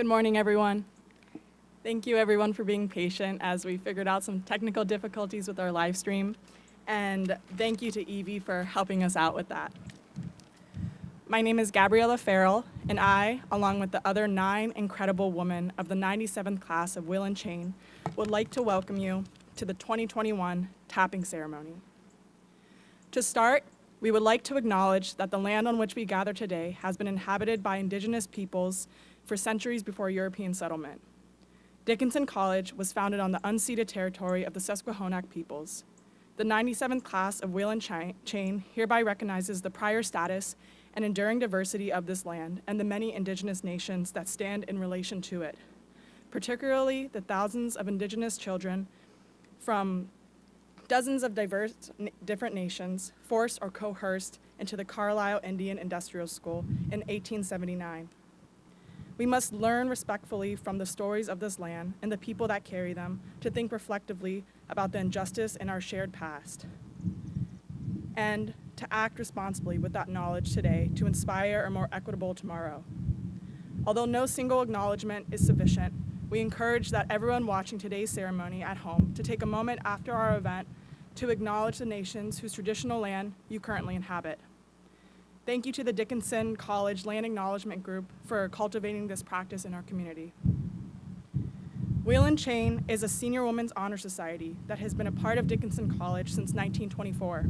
Good morning, everyone. Thank you, everyone, for being patient as we figured out some technical difficulties with our live stream. And thank you to Evie for helping us out with that. My name is Gabriella Farrell, and I, along with the other 9 incredible women of the 97th class of Wheel and Chain, would like to welcome you to the 2021 tapping ceremony. To start, we would like to acknowledge that the land on which we gather today has been inhabited by indigenous peoples for centuries before European settlement. Dickinson College was founded on the unceded territory of the Susquehannock peoples. The 97th class of Wheel and Chain hereby recognizes the prior status and enduring diversity of this land and the many indigenous nations that stand in relation to it, particularly the thousands of indigenous children from dozens of different nations forced or coerced into the Carlisle Indian Industrial School in 1879. We must learn respectfully from the stories of this land and the people that carry them to think reflectively about the injustice in our shared past, and to act responsibly with that knowledge today to inspire a more equitable tomorrow. Although no single acknowledgement is sufficient, we encourage that everyone watching today's ceremony at home to take a moment after our event to acknowledge the nations whose traditional land you currently inhabit. Thank you to the Dickinson College Land Acknowledgement Group for cultivating this practice in our community. Wheel and Chain is a senior women's honor society that has been a part of Dickinson College since 1924.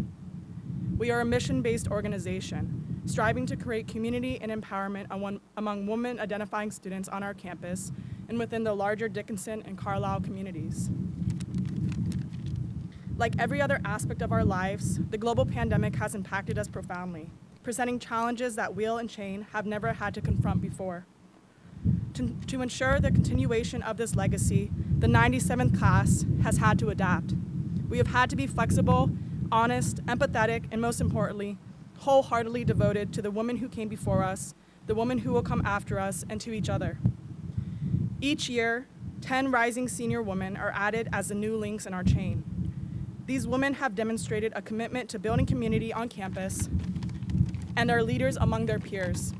We are a mission-based organization, striving to create community and empowerment among women-identifying students on our campus and within the larger Dickinson and Carlisle communities. Like every other aspect of our lives, the global pandemic has impacted us profoundly, presenting challenges that Wheel and Chain have never had to confront before. To ensure the continuation of this legacy, the 97th class has had to adapt. We have had to be flexible, honest, empathetic, and most importantly, wholeheartedly devoted to the women who came before us, the women who will come after us, and to each other. Each year, 10 rising senior women are added as the new links in our chain. These women have demonstrated a commitment to building community on campus and are leaders among their peers.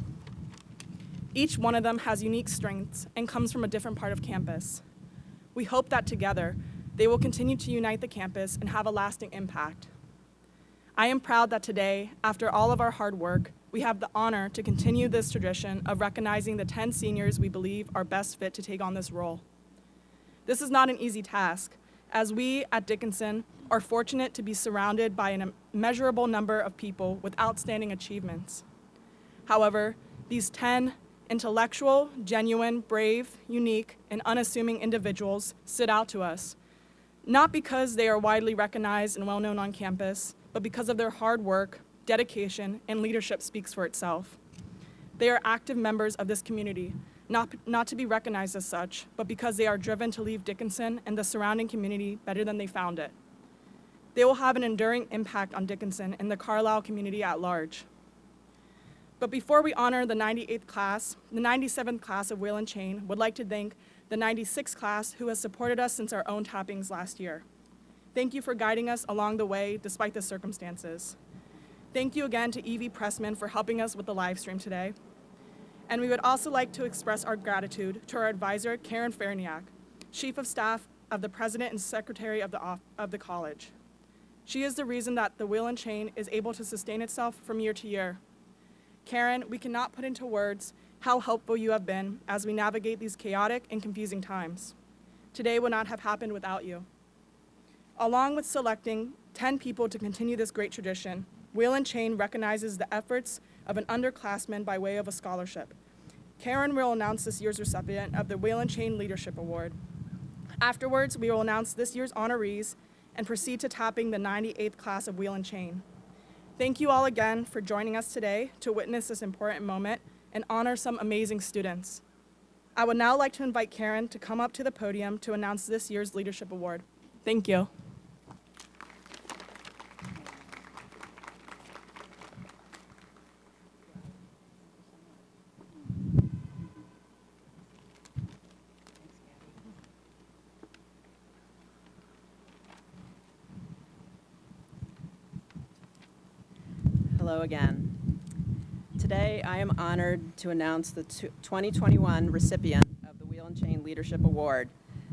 Each one of them has unique strengths and comes from a different part of campus. We hope that together, they will continue to unite the campus and have a lasting impact. I am proud that today, after all of our hard work, we have the honor to continue this tradition of recognizing the 10 seniors we believe are best fit to take on this role. This is not an easy task, as we at Dickinson are fortunate to be surrounded by an immeasurable number of people with outstanding achievements. However, these 10 intellectual, genuine, brave, unique, and unassuming individuals stood out to us, not because they are widely recognized and well-known on campus, but because of their hard work, dedication, and leadership speaks for itself. They are active members of this community, not to be recognized as such, but because they are driven to leave Dickinson and the surrounding community better than they found it. They will have an enduring impact on Dickinson and the Carlisle community at large. But before we honor the 98th class, the 97th class of Wheel and Chain would like to thank the 96th class who has supported us since our own tappings last year. Thank you for guiding us along the way despite the circumstances. Thank you again to Evie Pressman for helping us with the live stream today. And we would also like to express our gratitude to our advisor, Karen Ferniak, Chief of Staff of the President and Secretary of the college. She is the reason that the Wheel and Chain is able to sustain itself from year to year. Karen, we cannot put into words how helpful you have been as we navigate these chaotic and confusing times. Today would not have happened without you. Along with selecting 10 people to continue this great tradition, Wheel and Chain recognizes the efforts of an underclassman by way of a scholarship. Karen will announce this year's recipient of the Wheel and Chain Leadership Award. Afterwards, we will announce this year's honorees and proceed to tapping the 98th class of Wheel and Chain. Thank you all again for joining us today to witness this important moment and honor some amazing students. I would now like to invite Karen to come up to the podium to announce this year's Leadership Award. Thank you. Hello again. Today, I am honored to announce the 2021 recipient of and Chain Leadership Award.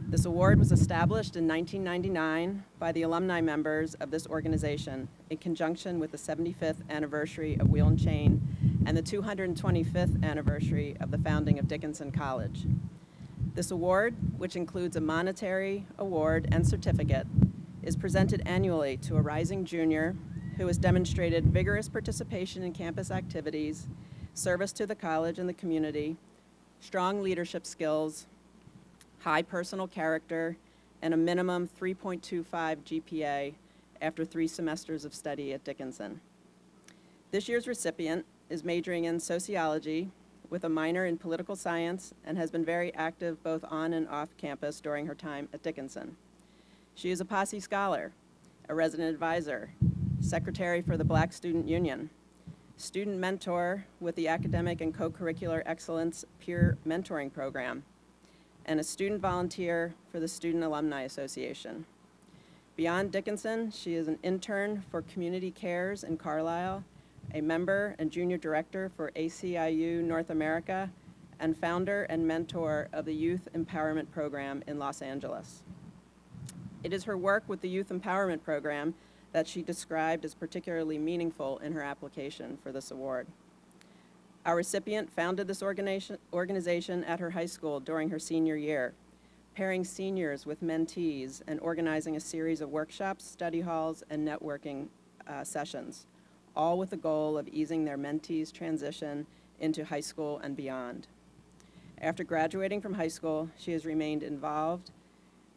This award was established in 1999 by the alumni members of this organization in conjunction with the 75th anniversary of Wheel and Chain and the 225th anniversary of the founding of Dickinson College. This award, which includes a monetary award and certificate, is presented annually to a rising junior who has demonstrated vigorous participation in campus activities, service to the college and the community, strong leadership skills, high personal character, and a minimum 3.25 GPA after 3 semesters of study at Dickinson. This year's recipient is majoring in sociology with a minor in political science and has been very active both on and off campus during her time at Dickinson. She is a Posse Scholar, a resident advisor, secretary for the Black Student Union, student mentor with the Academic and Co-Curricular Excellence Peer Mentoring Program, and a student volunteer for the Student Alumni Association. Beyond Dickinson, she is an intern for Community Cares in Carlisle, a member and junior director for ACIU North America, and founder and mentor of the Youth Empowerment Program in Los Angeles. It is her work with the Youth Empowerment Program that she described as particularly meaningful in her application for this award. Our recipient founded this organization at her high school during her senior year, pairing seniors with mentees and organizing a series of workshops, study halls, and networking sessions, all with the goal of easing their mentees' transition into high school and beyond. After graduating from high school, she has remained involved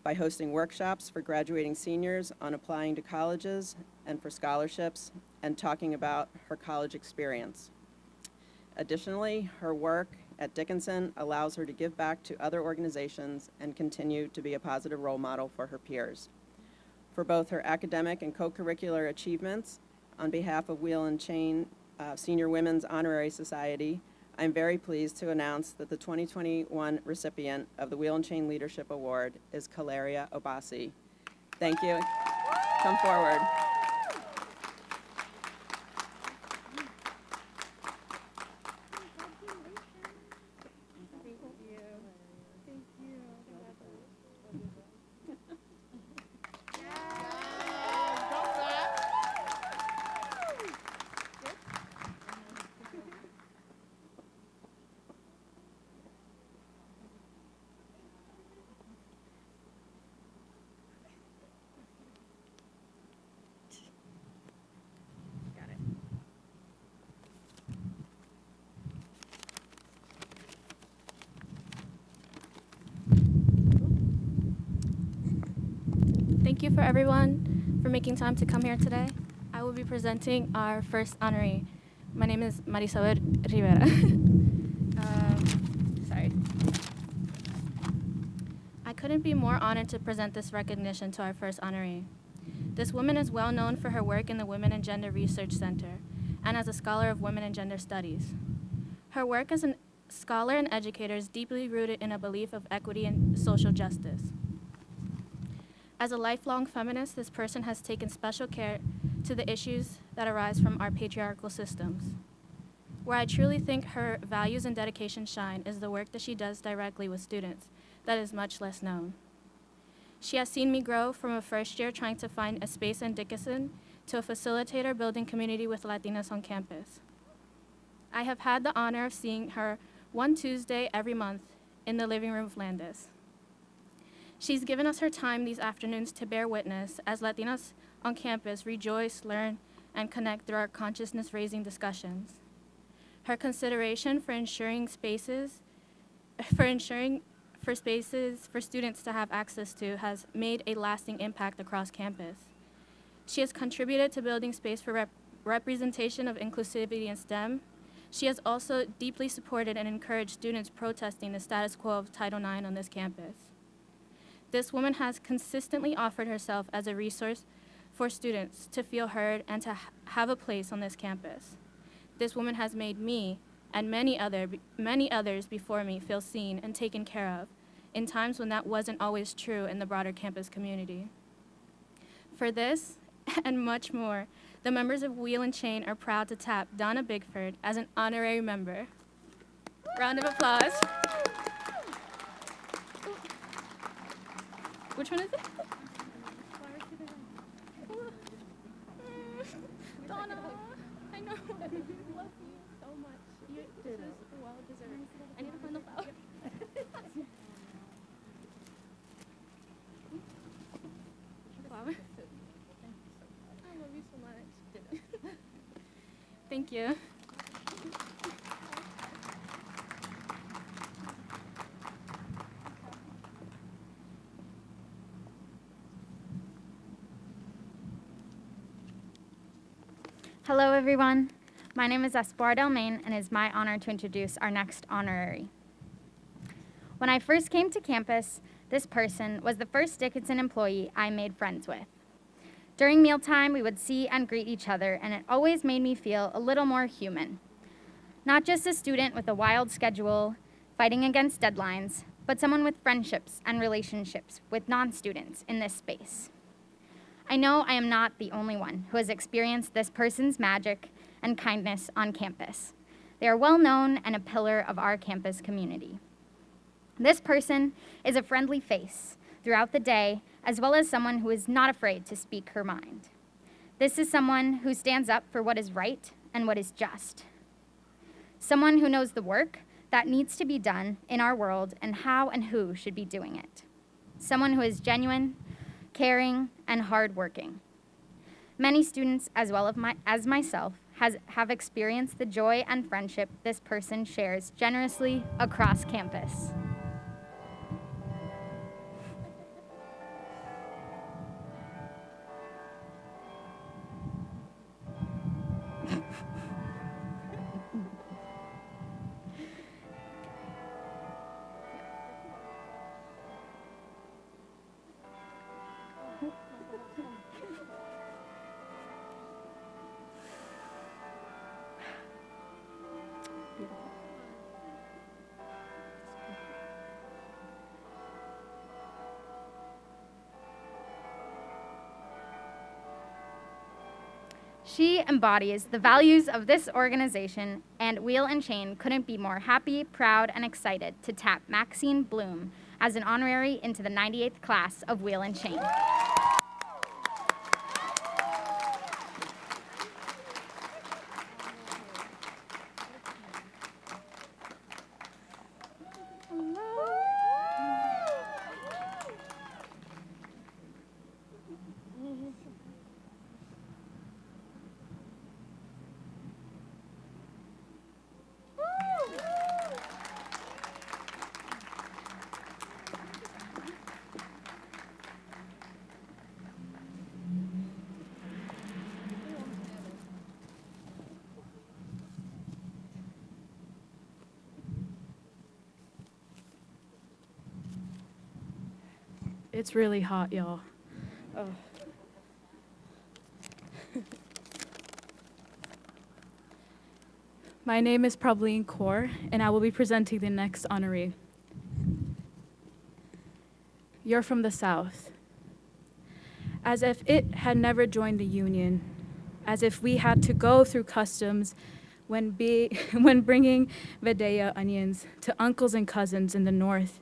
by hosting workshops for graduating seniors on applying to colleges and for scholarships and talking about her college experience. Additionally, her work at Dickinson allows her to give back to other organizations and continue to be a positive role model for her peers. For both her academic and co-curricular achievements, on behalf of Wheel and Chain Senior Women's Honorary Society, I'm very pleased to announce that the 2021 recipient of the Wheel and Chain Leadership Award is Kalaria Obasi. Thank you. Come forward. Thank you for everyone for making time to come here today. I will be presenting our first honoree. My name is Marisa Rivera. Sorry. I couldn't be more honored to present this recognition to our first honoree. This woman is well known for her work in the Women and Gender Research Center and as a scholar of women and gender studies. Her work as a scholar and educator is deeply rooted in a belief of equity and social justice. As a lifelong feminist, this person has taken special care to the issues that arise from our patriarchal systems. Where I truly think her values and dedication shine is the work that she does directly with students that is much less known. She has seen me grow from a first year trying to find a space in Dickinson to a facilitator building community with Latinas on campus. I have had the honor of seeing her one Tuesday every month in the living room of Landis. She's given us her time these afternoons to bear witness as Latinas on campus rejoice, learn, and connect through our consciousness-raising discussions. Her consideration for spaces for students to have access to has made a lasting impact across campus. She has contributed to building space for representation of inclusivity in STEM. She has also deeply supported and encouraged students protesting the status quo of Title IX on this campus. This woman has consistently offered herself as a resource for students to feel heard and to have a place on this campus. This woman has made me and many others before me feel seen and taken care of in times when that wasn't always true in the broader campus community. For this and much more, the members of Wheel and Chain are proud to tap Donna Bigford as an honorary member. Round of applause. Which one is it? Donna, I know. I love you so much. This is well deserved. I need to find the flower. Flower. I love you so much. Thank you. Hello, everyone. My name is Espoir Delmain, and it is my honor to introduce our next honorary. When I first came to campus, this person was the first Dickinson employee I made friends with. During mealtime, we would see and greet each other, and it always made me feel a little more human. Not just a student with a wild schedule, fighting against deadlines, but someone with friendships and relationships with non-students in this space. I know I am not the only one who has experienced this person's magic and kindness on campus. They are well known and a pillar of our campus community. This person is a friendly face throughout the day, as well as someone who is not afraid to speak her mind. This is someone who stands up for what is right and what is just. Someone who knows the work that needs to be done in our world and how and who should be doing it. Someone who is genuine, caring, and hardworking. Many students, as well as myself, have experienced the joy and friendship this person shares generously across campus. She embodies the values of this organization, and Wheel and Chain couldn't be more happy, proud, and excited to tap Maxine Bloom as an honorary into the 98th class of Wheel and Chain. It's really hot, y'all. Oh. My name is Prableen Kaur, and I will be presenting the next honoree. You're from the South. As if it had never joined the Union, as if we had to go through customs when bringing Vedaya onions to uncles and cousins in the North,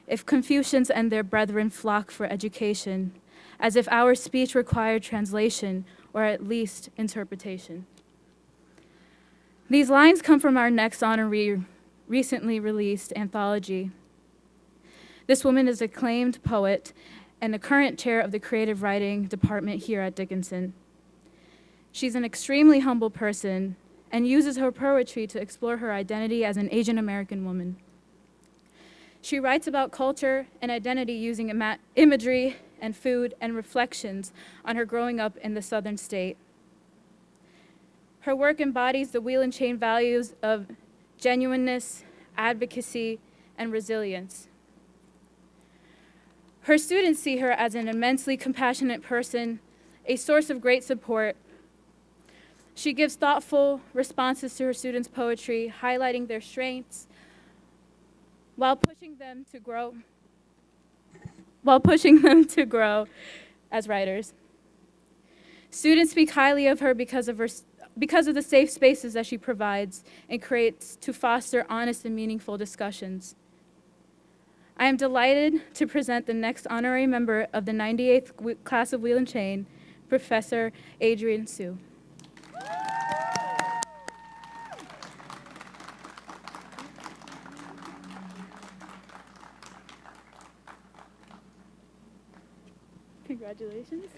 if Confucians and their brethren flock for education, as if our speech required translation or at least interpretation. These lines come from our next honoree recently released anthology. This woman is an acclaimed poet and the current chair of the creative writing department here at Dickinson. She's an extremely humble person and uses her poetry to explore her identity as an Asian American woman. She writes about culture and identity using imagery and food and reflections on her growing up in the southern state. Her work embodies the Wheel and Chain values of genuineness, advocacy, and resilience. Her students see her as an immensely compassionate person, a source of great support. She gives thoughtful responses to her students' poetry, highlighting their strengths, while pushing them to grow as writers. Students speak highly of her because of the safe spaces that she provides and creates to foster honest and meaningful discussions. I am delighted to present the next honorary member of the 98th class of Wheel and Chain, Professor Adrian Sue. Congratulations.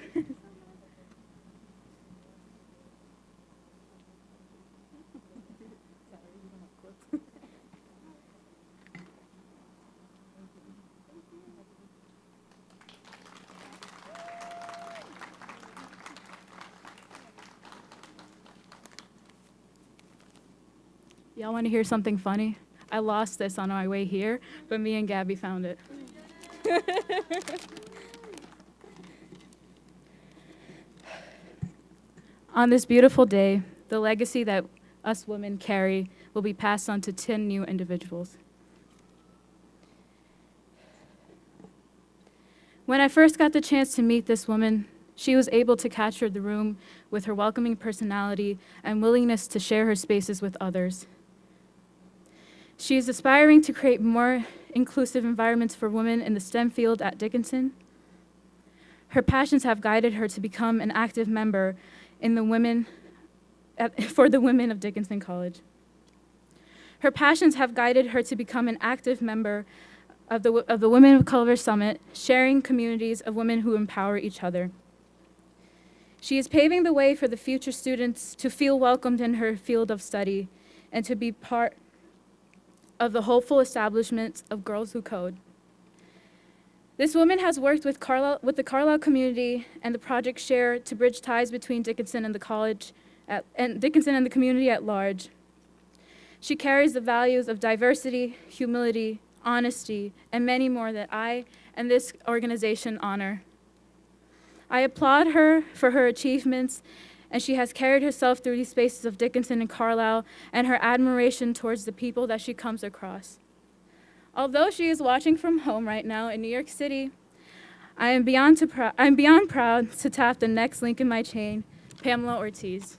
Y'all want to hear something funny? I lost this on my way here, but me and Gabby found it. On this beautiful day, the legacy that us women carry will be passed on to 10 new individuals. When I first got the chance to meet this woman, she was able to capture the room with her welcoming personality and willingness to share her spaces with others. She is aspiring to create more inclusive environments for women in the STEM field at Dickinson. Her passions have guided her to become an active member in for the women of Dickinson College. Her passions have guided her to become an active member of the Women of Color Summit, sharing communities of women who empower each other. She is paving the way for the future students to feel welcomed in her field of study and to be part of the hopeful establishment of Girls Who Code. This woman has worked with the Carlisle community and the Project Share to bridge ties between Dickinson and the college, and Dickinson and the community at large. She carries the values of diversity, humility, honesty, and many more that I and this organization honor. I applaud her for her achievements, and she has carried herself through these spaces of Dickinson and Carlisle, and her admiration towards the people that she comes across. Although she is watching from home right now in New York City, I'm beyond proud to tap the next link in my chain, Pamela Ortiz.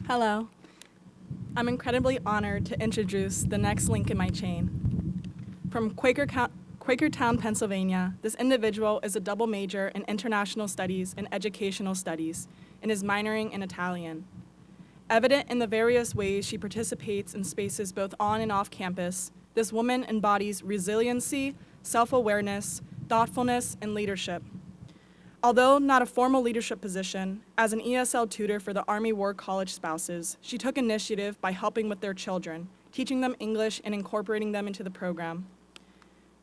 Hello. I'm incredibly honored to introduce the next link in my chain. From Quakertown, Pennsylvania, this individual is a double major in international studies and educational studies and is minoring in Italian. Evident in the various ways she participates in spaces both on and off campus, this woman embodies resiliency, self-awareness, thoughtfulness, and leadership. Although not a formal leadership position, as an ESL tutor for the Army War College spouses, she took initiative by helping with their children, teaching them English and incorporating them into the program.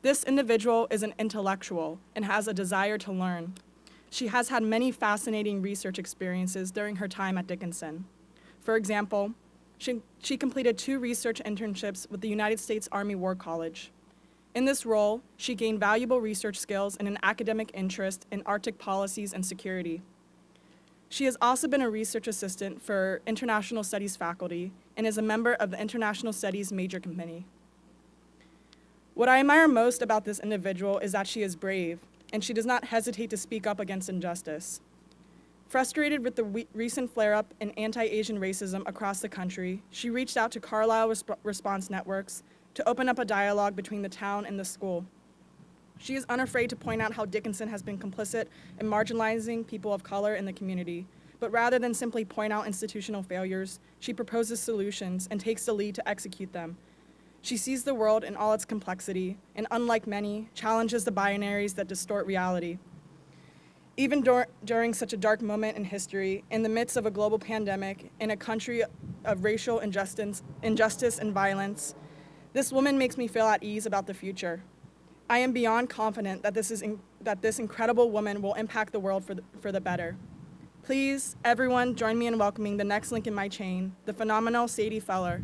This individual is an intellectual and has a desire to learn. She has had many fascinating research experiences during her time at Dickinson. For example, she completed 2 research internships with the United States Army War College. In this role, she gained valuable research skills and an academic interest in Arctic policies and security. She has also been a research assistant for International Studies faculty and is a member of the International Studies Major Committee. What I admire most about this individual is that she is brave, and she does not hesitate to speak up against injustice. Frustrated with the recent flare-up in anti-Asian racism across the country, she reached out to Carlisle response networks to open up a dialogue between the town and the school. She is unafraid to point out how Dickinson has been complicit in marginalizing people of color in the community, but rather than simply point out institutional failures, she proposes solutions and takes the lead to execute them. She sees the world in all its complexity, and unlike many, challenges the binaries that distort reality. Even during such a dark moment in history, in the midst of a global pandemic, in a country of racial injustice and violence, this woman makes me feel at ease about the future. I am beyond confident that this incredible woman will impact the world for the better. Please, everyone, join me in welcoming the next link in my chain, the phenomenal Sadie Feller.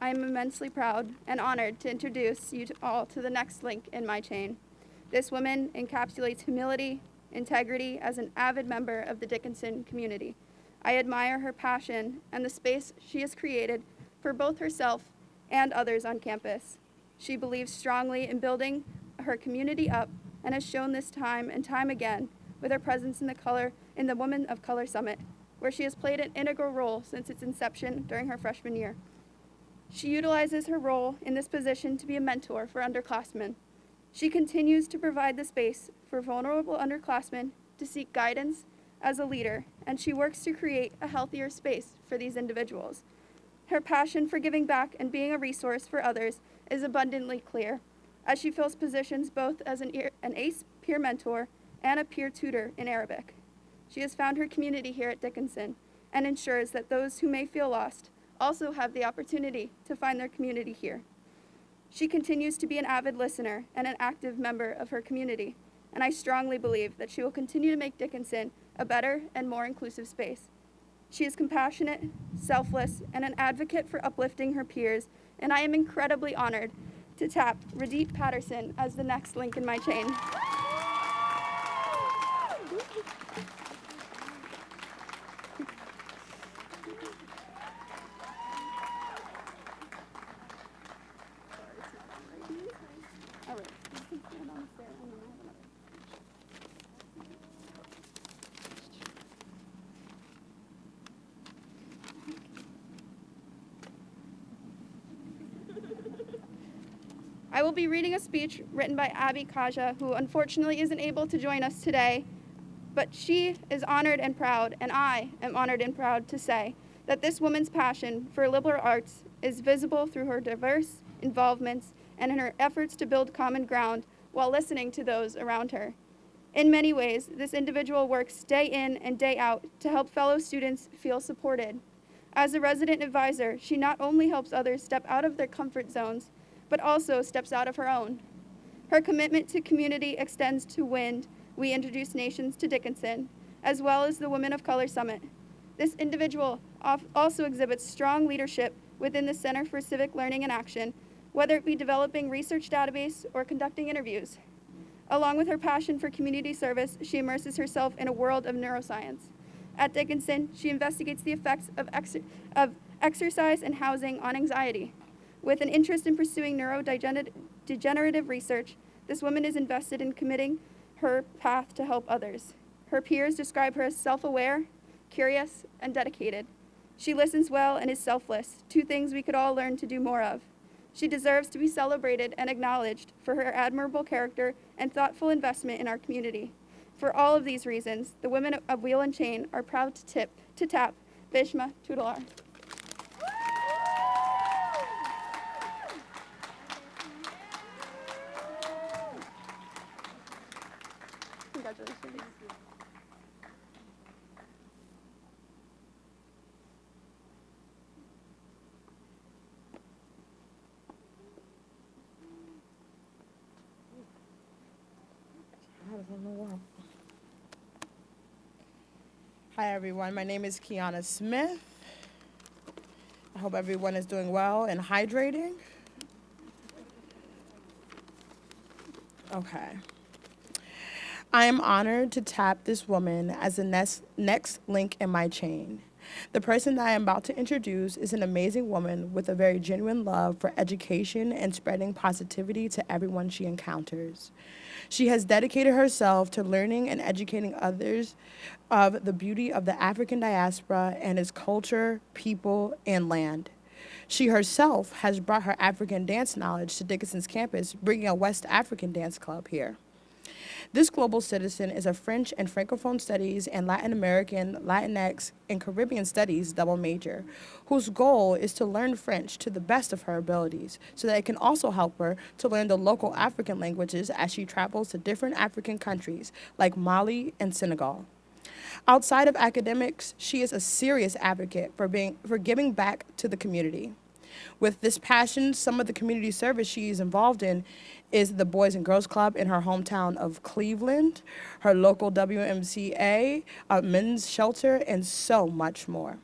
I am immensely proud and honored to introduce you all to the next link in my chain. This woman encapsulates humility, integrity as an avid member of the Dickinson community. I admire her passion and the space she has created for both herself and others on campus. She believes strongly in building her community up and has shown this time and time again with her presence in the Women of Color Summit, where she has played an integral role since its inception during her freshman year. She utilizes her role in this position to be a mentor for underclassmen. She continues to provide the space for vulnerable underclassmen to seek guidance as a leader, and she works to create a healthier space for these individuals. Her passion for giving back and being a resource for others is abundantly clear, as she fills positions both as an ACE peer mentor and a peer tutor in Arabic. She has found her community here at Dickinson and ensures that those who may feel lost also have the opportunity to find their community here. She continues to be an avid listener and an active member of her community, and I strongly believe that she will continue to make Dickinson a better and more inclusive space. She is compassionate, selfless, and an advocate for uplifting her peers, and I am incredibly honored to tap Radeep Patterson as the next link in my chain. I will be reading a speech written by Abby Kaja, who unfortunately isn't able to join us today, but she is honored and proud, and I am honored and proud to say that this woman's passion for liberal arts is visible through her diverse involvements and in her efforts to build common ground while listening to those around her. In many ways, this individual works day in and day out to help fellow students feel supported. As a resident advisor, she not only helps others step out of their comfort zones, but also steps out of her own. Her commitment to community extends to WIND, We Introduce Nations to Dickinson, as well as the Women of Color Summit. This individual also exhibits strong leadership within the Center for Civic Learning and Action, whether it be developing research database or conducting interviews. Along with her passion for community service, she immerses herself in a world of neuroscience. At Dickinson, she investigates the effects of exercise and housing on anxiety. With an interest in pursuing neurodegenerative research, this woman is invested in committing her path to help others. Her peers describe her as self-aware, curious, and dedicated. She listens well and is selfless, two things we could all learn to do more of. She deserves to be celebrated and acknowledged for her admirable character and thoughtful investment in our community. For all of these reasons, the women of Wheel and Chain are proud to tap Bishma Tutelar. Congratulations. Hi everyone, my name is Kiana Smith. I hope everyone is doing well and hydrating. Okay. I am honored to tap this woman as the next link in my chain. The person that I am about to introduce is an amazing woman with a very genuine love for education and spreading positivity to everyone she encounters. She has dedicated herself to learning and educating others of the beauty of the African diaspora and its culture, people, and land. She herself has brought her African dance knowledge to Dickinson's campus, bringing a West African dance club here. This global citizen is a French and Francophone studies and Latin American, Latinx, and Caribbean studies double major, whose goal is to learn French to the best of her abilities so that it can also help her to learn the local African languages as she travels to different African countries like Mali and Senegal. Outside of academics, she is a serious advocate for giving back to the community. With this passion, some of the community service she is involved in is the Boys and Girls Club in her hometown of Cleveland, her local WMCA, a men's shelter, and so much more.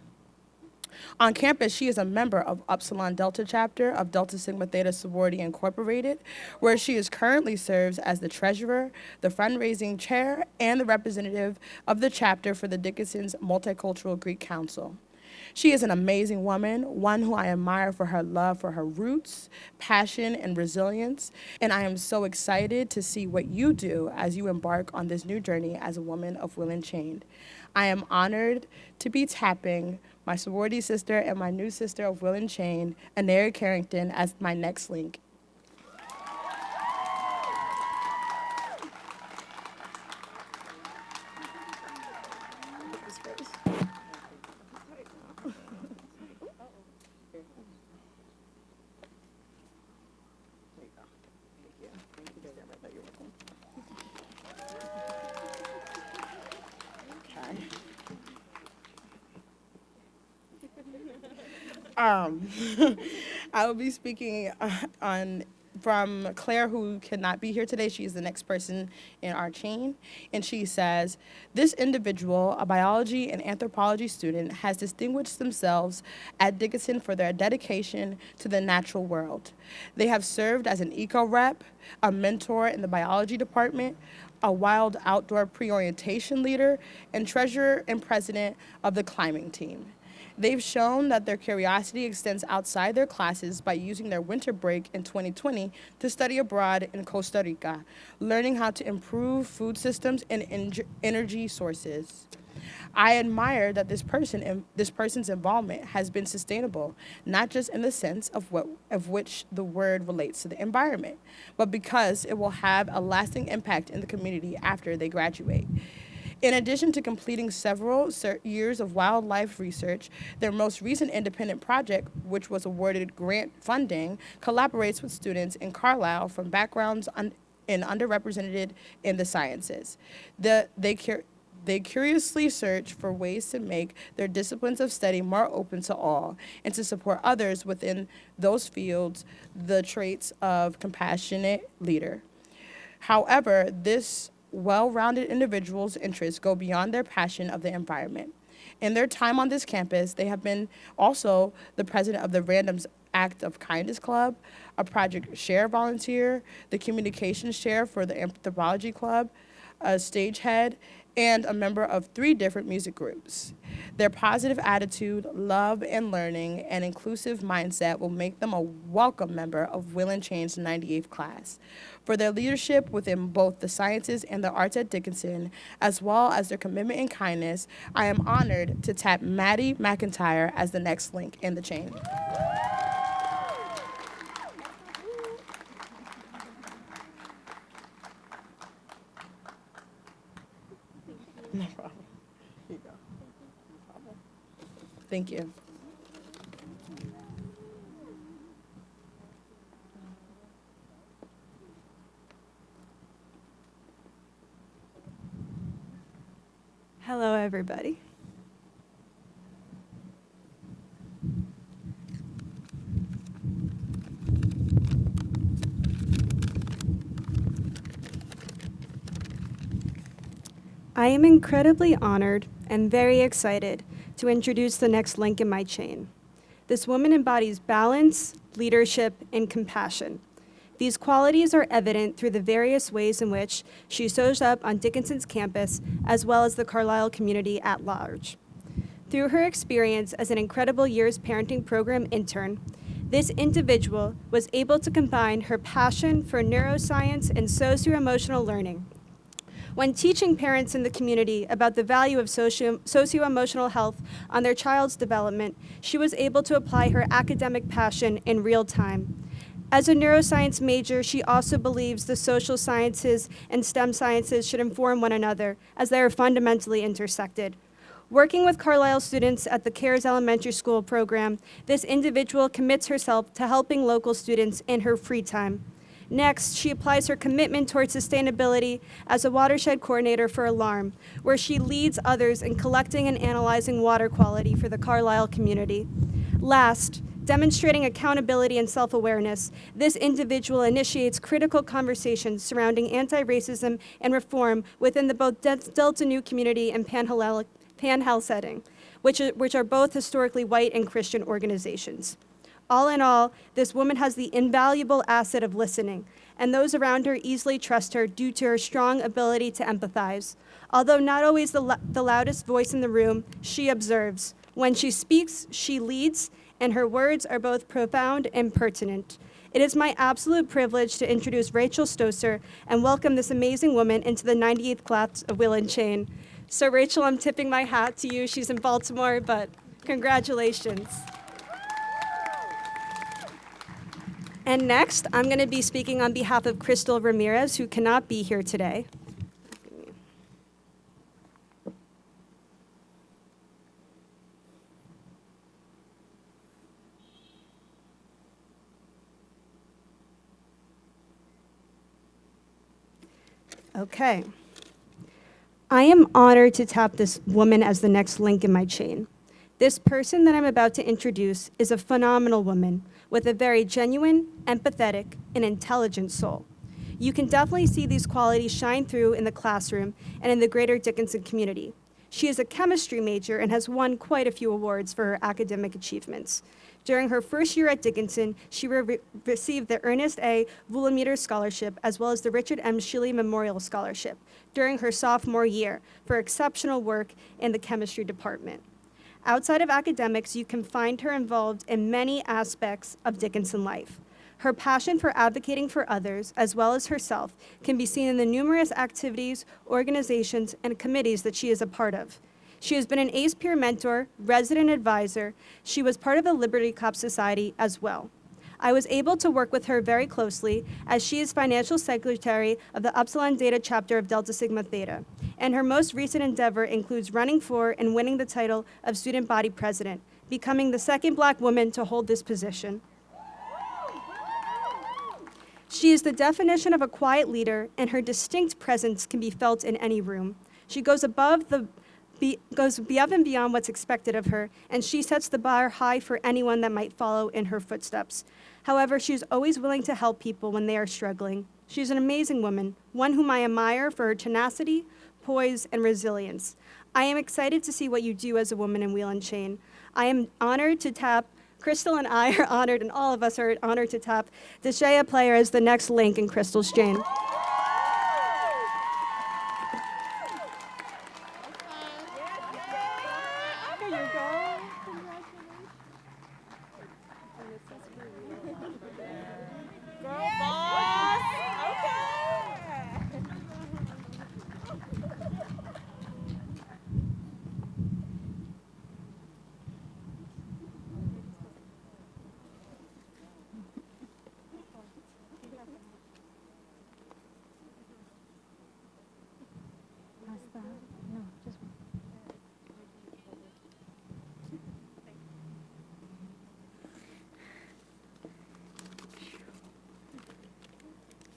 On campus, she is a member of Upsilon Delta Chapter of Delta Sigma Theta Sorority Incorporated, where she is currently serves as the treasurer, the fundraising chair, and the representative of the chapter for the Dickinson's Multicultural Greek Council. She is an amazing woman, one who I admire for her love for her roots, passion, and resilience, and I am so excited to see what you do as you embark on this new journey as a woman of Will and Chained. I am honored to be tapping my sorority sister and my new sister of Will and Chained, Anera Carrington, as my next link. I will be speaking from Claire, who cannot be here today. She is the next person in our chain. And she says, this individual, a biology and anthropology student, has distinguished themselves at Dickinson for their dedication to the natural world. They have served as an eco-rep, a mentor in the biology department, a wild outdoor pre-orientation leader, and treasurer and president of the climbing team. They've shown that their curiosity extends outside their classes by using their winter break in 2020 to study abroad in Costa Rica, learning how to improve food systems and energy sources. I admire that this person's involvement has been sustainable, not just in the sense of which the word relates to the environment, but because it will have a lasting impact in the community after they graduate. In addition to completing several years of wildlife research, their most recent independent project, which was awarded grant funding, collaborates with students in Carlisle from backgrounds in underrepresented in the sciences. They curiously search for ways to make their disciplines of study more open to all and to support others within those fields, the traits of compassionate leader. However, this well-rounded individuals' interests go beyond their passion of the environment. In their time on this campus, they have been also the president of the Random's Act of Kindness Club, a Project Share volunteer, the communications chair for the Anthropology Club, a stage head, and a member of 3 different music groups. Their positive attitude, love and learning, and inclusive mindset will make them a welcome member of Will and Chained's 98th class. For their leadership within both the sciences and the arts at Dickinson, as well as their commitment and kindness, I am honored to tap Maddie McIntyre as the next link in the chain. No problem. Here you go. No problem. Thank you. Hello, everybody. I am incredibly honored and very excited to introduce the next link in my chain. This woman embodies balance, leadership, and compassion. These qualities are evident through the various ways in which she shows up on Dickinson's campus, as well as the Carlisle community at large. Through her experience as an Incredible Years Parenting Program intern, this individual was able to combine her passion for neuroscience and socio-emotional learning. When teaching parents in the community about the value of socio-emotional health on their child's development, she was able to apply her academic passion in real time. As a neuroscience major, she also believes the social sciences and STEM sciences should inform one another, as they are fundamentally intersected. Working with Carlisle students at the CARES Elementary School program, this individual commits herself to helping local students in her free time. Next, she applies her commitment towards sustainability as a watershed coordinator for Alarm, where she leads others in collecting and analyzing water quality for the Carlisle community. Last, demonstrating accountability and self-awareness, this individual initiates critical conversations surrounding anti-racism and reform within the both Delta Nu community and Panhandle setting, which are both historically white and Christian organizations. All in all, this woman has the invaluable asset of listening, and those around her easily trust her due to her strong ability to empathize. Although not always the loudest voice in the room, she observes. When she speaks, she leads, and her words are both profound and pertinent. It is my absolute privilege to introduce Rachel Stosser and welcome this amazing woman into the 98th class of Wheel and Chain. So Rachel, I'm tipping my hat to you. She's in Baltimore, but congratulations. And next, I'm going to be speaking on behalf of Crystal Ramirez, who cannot be here today. Okay. I am honored to tap this woman as the next link in my chain. This person that I'm about to introduce is a phenomenal woman with a very genuine, empathetic, and intelligent soul. You can definitely see these qualities shine through in the classroom and in the greater Dickinson community. She is a chemistry major and has won quite a few awards for her academic achievements. During her first year at Dickinson, she received the Ernest A. Woolameter Scholarship as well as the Richard M. Shilley Memorial Scholarship during her sophomore year for exceptional work in the chemistry department. Outside of academics, you can find her involved in many aspects of Dickinson life. Her passion for advocating for others, as well as herself, can be seen in the numerous activities, organizations, and committees that she is a part of. She has been an ACE peer mentor, resident advisor. She was part of the Liberty Cop Society as well. I was able to work with her very closely as she is financial secretary of the Upsilon Data chapter of Delta Sigma Theta. And her most recent endeavor includes running for and winning the title of student body president, becoming the second Black woman to hold this position. She is the definition of a quiet leader, and her distinct presence can be felt in any room. She goes above and beyond what's expected of her, and she sets the bar high for anyone that might follow in her footsteps. However, she's always willing to help people when they are struggling. She's an amazing woman, one whom I admire for her tenacity, poise, and resilience. I am excited to see what you do as a woman in Wheel and Chain. I am honored to tap, Crystal and I are honored, and all of us are honored to tap Deshaya Player as the next link in Crystal's chain.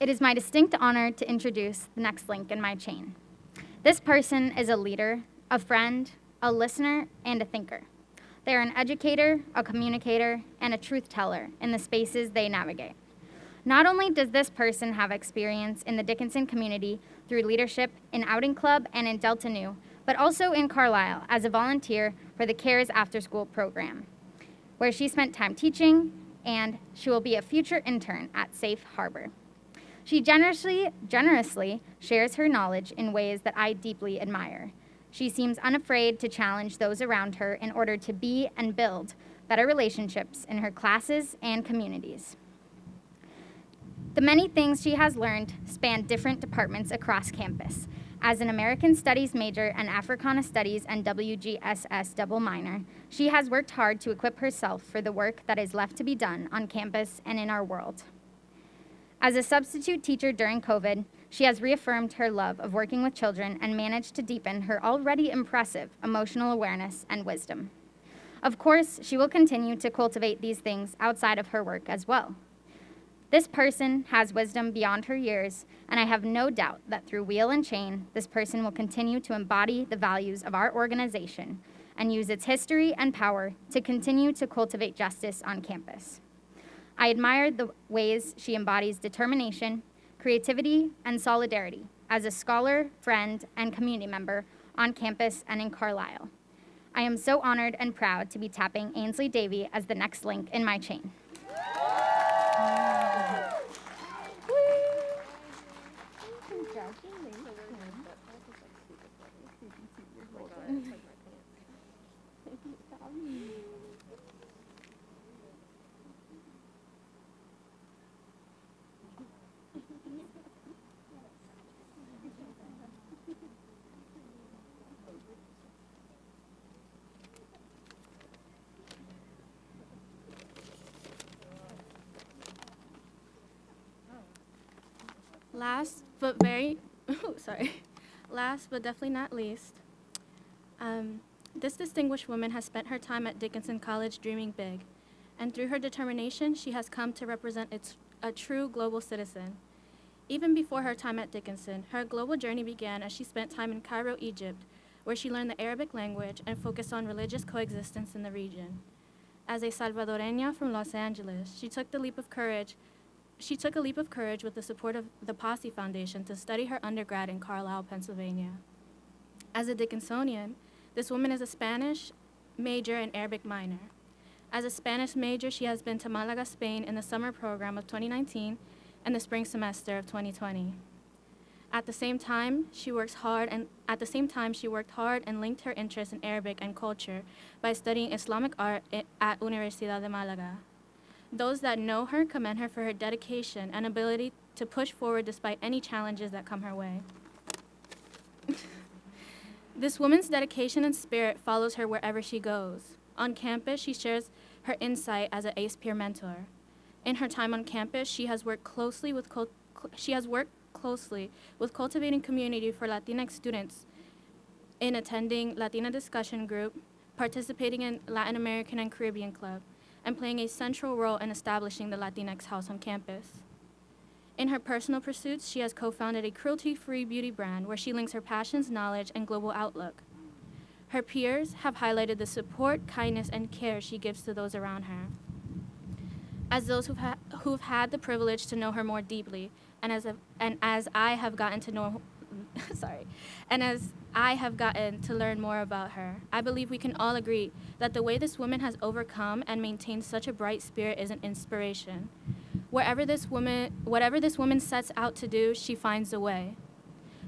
It is my distinct honor to introduce the next link in my chain. This person is a leader, a friend, a listener, and a thinker. They are an educator, a communicator, and a truth teller in the spaces they navigate. Not only does this person have experience in the Dickinson community through leadership in Outing Club and in Delta Nu, but also in Carlisle as a volunteer for the CARES After School program, where she spent time teaching, and she will be a future intern at Safe Harbor. She generously shares her knowledge in ways that I deeply admire. She seems unafraid to challenge those around her in order to be and build better relationships in her classes and communities. The many things she has learned span different departments across campus. As an American Studies major and Africana Studies and WGSS double minor, she has worked hard to equip herself for the work that is left to be done on campus and in our world. As a substitute teacher during COVID, she has reaffirmed her love of working with children and managed to deepen her already impressive emotional awareness and wisdom. Of course, she will continue to cultivate these things outside of her work as well. This person has wisdom beyond her years, and I have no doubt that through Wheel and Chain, this person will continue to embody the values of our organization and use its history and power to continue to cultivate justice on campus. I admire the ways she embodies determination, creativity, and solidarity as a scholar, friend, and community member on campus and in Carlisle. I am so honored and proud to be tapping Ainsley Davey as the next link in my chain. Last but definitely not least, this distinguished woman has spent her time at Dickinson College dreaming big, and through her determination, she has come to represent a true global citizen. Even before her time at Dickinson, her global journey began as she spent time in Cairo, Egypt, where she learned the Arabic language and focused on religious coexistence in the region. As a Salvadoreña from Los Angeles, she took a leap of courage with the support of the Posse Foundation to study her undergrad in Carlisle, Pennsylvania. As a Dickinsonian, this woman is a Spanish major and Arabic minor. As a Spanish major, she has been to Malaga, Spain in the summer program of 2019 and the spring semester of 2020. At the same time, she worked hard and linked her interest in Arabic and culture by studying Islamic art at Universidad de Malaga. Those that know her commend her for her dedication and ability to push forward despite any challenges that come her way. This woman's dedication and spirit follows her wherever she goes. On campus, she shares her insight as an ACE peer mentor. In her time on campus, she has worked closely with cultivating community for Latinx students in attending Latina discussion group, participating in Latin American and Caribbean Club, and playing a central role in establishing the Latinx House on campus. In her personal pursuits, she has co-founded a cruelty-free beauty brand where she links her passions, knowledge, and global outlook. Her peers have highlighted the support, kindness, and care she gives to those around her. As those who've had the privilege to know her more deeply, and as I have gotten to learn more about her, I believe we can all agree that the way this woman has overcome and maintained such a bright spirit is an inspiration. Whatever this woman sets out to do, she finds a way.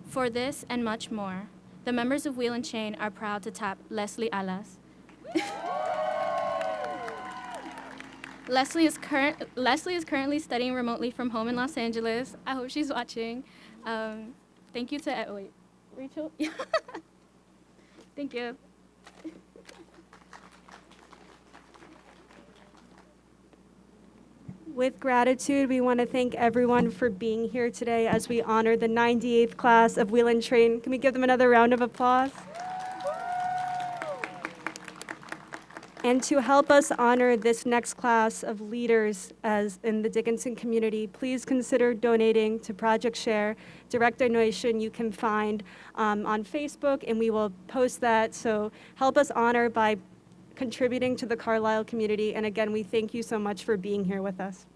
For this and much more, the members of Wheel and Chain are proud to tap Leslie Alas. Leslie is currently studying remotely from home in Los Angeles. I hope she's watching. Thank you to Rachel. Thank you. With gratitude, we want to thank everyone for being here today as we honor the 98th class of Wheel and Train. Can we give them another round of applause? And to help us honor this next class of leaders as in the Dickinson community, please consider donating to Project Share. Direct donation you can find on Facebook, and we will post that. So help us honor by contributing to the Carlisle community. And again, we thank you so much for being here with us.